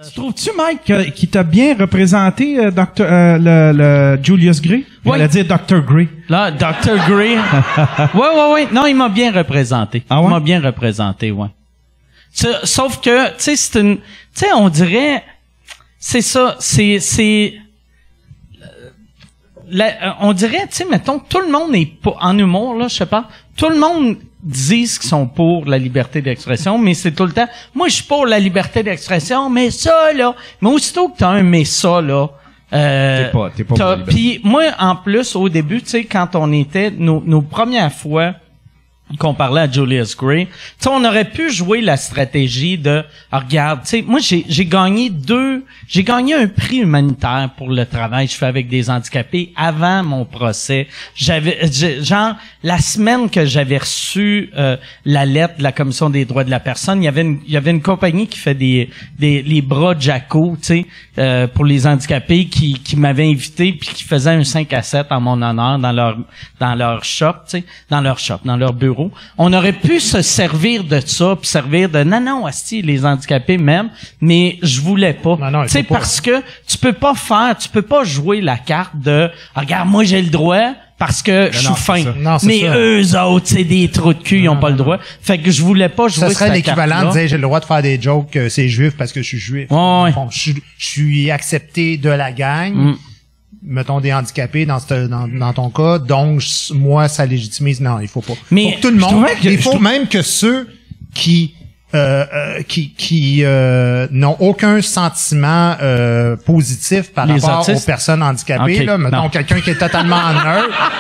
Tu trouves-tu, Mike, qui t'a bien représenté, le Julius Gray? Oui. On va dire Dr. Gray. Là, Dr. Gray. Oui. Non, il m'a bien représenté. Ah ouais? Il m'a bien représenté, ouais. Sauf que, tu sais, on dirait, c'est ça, on dirait, tu sais, mettons, tout le monde est pas, en humour, là, je sais pas, tout le monde disent qu'ils sont pour la liberté d'expression, mais c'est tout le temps, moi, je suis pour la liberté d'expression, mais ça, là, mais aussitôt que t'as un mais ça, là, T'es pas pour la liberté. puis moi, en plus, au début, tu sais, quand on était, nos premières fois qu'on parlait à Julius Gray, tu sais, on aurait pu jouer la stratégie de, regarde, tu sais, moi, j'ai gagné un prix humanitaire pour le travail que je fais avec des handicapés avant mon procès. Genre, la semaine que j'avais reçu la lettre de la Commission des droits de la personne, il y avait une compagnie qui fait les bras Jacko, tu sais, pour les handicapés qui m'avait invité puis qui faisait un 5 à 7 en mon honneur dans leur shop, tu sais, dans leur bureau. On aurait pu se servir de ça puis servir de non, asti, les handicapés même, mais je voulais pas. Tu sais, parce que tu peux pas jouer la carte de regarde, moi j'ai le droit parce que je suis fin. Mais ça. Eux autres, c'est des trous de cul, ils ont pas le droit. Fait que je voulais pas jouer cette carte-là. Ça serait l'équivalent de dire j'ai le droit de faire des jokes, c'est juif parce que je suis juif. Ouais. Bon, je suis accepté de la gang. Mettons des handicapés dans ton cas, donc moi ça légitimise. Non, il faut pas. Mais faut que tout le monde, il faut même que ceux qui n'ont aucun sentiment positif par rapport aux personnes handicapées, okay, là, mettons quelqu'un qui est totalement neutre,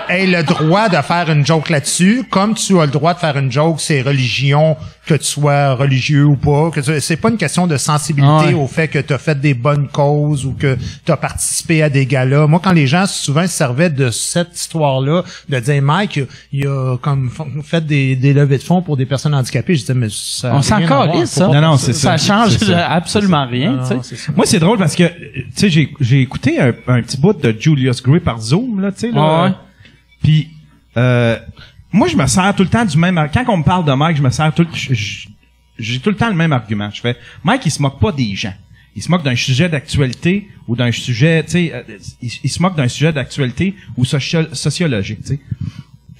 ait le droit de faire une joke là-dessus, comme tu as le droit de faire une joke c'est religion, que tu sois religieux ou pas, que c'est pas une question de sensibilité au fait que tu as fait des bonnes causes ou que tu as participé à des galas. Moi, quand les gens souvent se servaient de cette histoire-là, de dire Mike, il a comme fait des levées de fonds pour des personnes handicapées, je disais mais ça on s'en calisse, ça. Non, c'est ça. Ça change absolument rien, tu sais. Moi, c'est drôle parce que, tu sais, j'ai écouté un petit bout de Julius Gray par Zoom, là, tu sais, là. Puis, moi, je me sers tout le temps du même... Quand on me parle de Mike, je me sers j'ai tout le temps le même argument. Je fais, Mike, il se moque pas des gens. Il se moque d'un sujet d'actualité ou d'un sujet, tu sais, il se moque d'un sujet d'actualité ou sociologique, tu sais.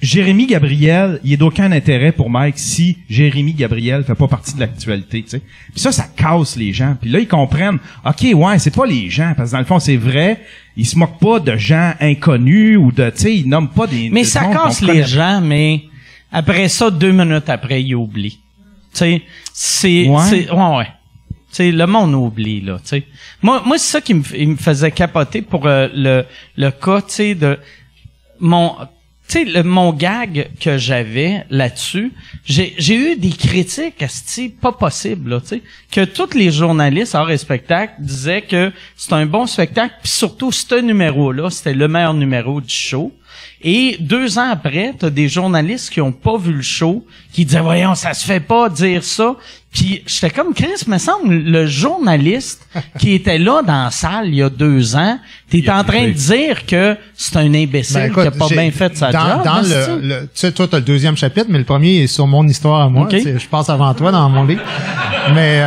Jérémy Gabriel, il est d'aucun intérêt pour Mike si Jérémy Gabriel fait pas partie de l'actualité, tu sais. Puis ça casse les gens. Puis là, ils comprennent, OK, ouais, c'est pas les gens, parce que dans le fond, c'est vrai, ils se moquent pas de gens inconnus ou de, tu sais, ils nomment pas des... Mais ça casse les gens, mais après ça, 2 minutes après, ils oublient. Tu sais, ouais. Tu sais, le monde oublie, là, tu sais. Moi, c'est ça qui me faisait capoter pour le cas, tu sais, de tu sais, mon gag que j'avais là-dessus, j'ai eu des critiques, asti, pas possible, là, tu sais, que tous les journalistes hors spectacle disaient que c'est un bon spectacle, puis surtout, ce numéro-là, c'était le meilleur numéro du show. Et 2 ans après, t'as des journalistes qui ont pas vu le show, qui disaient, voyons, ça se fait pas dire ça. Puis j'étais comme, Chris, me semble, le journaliste qui était là dans la salle il y a 2 ans, t'es en train de dire que c'est un imbécile qui a pas bien fait sa job. Dans tu sais, toi, t'as le 2e chapitre, mais le premier est sur mon histoire à moi. Okay. Je passe avant toi dans mon livre. Mais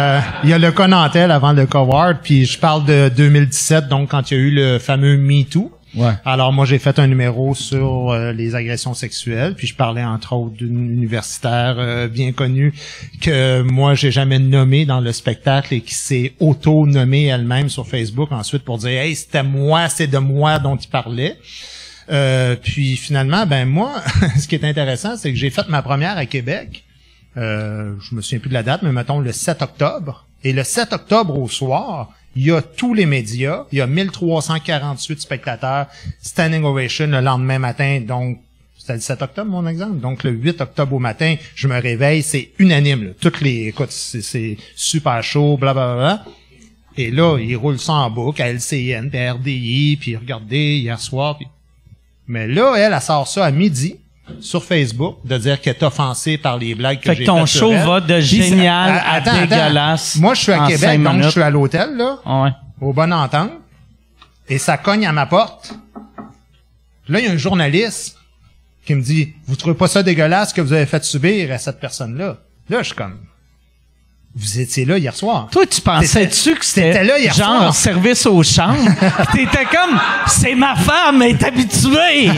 il y a le cas Nantel avant le cas Ward, puis je parle de 2017, donc quand il y a eu le fameux MeToo. Ouais. Alors moi j'ai fait un numéro sur les agressions sexuelles, puis je parlais entre autres d'une universitaire bien connue que moi j'ai jamais nommée dans le spectacle et qui s'est auto-nommée elle-même sur Facebook ensuite pour dire hey c'était moi, c'est de moi dont il parlait. Puis finalement ben moi ce qui est intéressant c'est que j'ai fait ma première à Québec. Je me souviens plus de la date mais mettons le 7 octobre et le 7 octobre au soir il y a tous les médias, il y a 1348 spectateurs, standing ovation le lendemain matin, donc c'était le 7 octobre mon exemple, donc le 8 octobre au matin, je me réveille, c'est unanime, là. Toutes les, écoute, c'est super chaud, blablabla. Et là, ils roulent ça en boucle à LCN, puis à RDI, puis regardez hier soir, puis... Mais là, elle sort ça à midi sur Facebook, de dire qu'elle est offensée par les blagues que j'ai faites. Fait que ton show va de génial à dégueulasse. Moi, je suis à Québec, donc je suis à l'hôtel, là, au Bonne Entente, et ça cogne à ma porte. Là, il y a un journaliste qui me dit, vous trouvez pas ça dégueulasse que vous avez fait subir à cette personne-là? Là, je suis comme, Vous étiez là hier soir. Toi, tu pensais-tu que c'était là hier genre soir. service aux chambres? Pis t'étais comme, c'est ma femme, elle est habituée!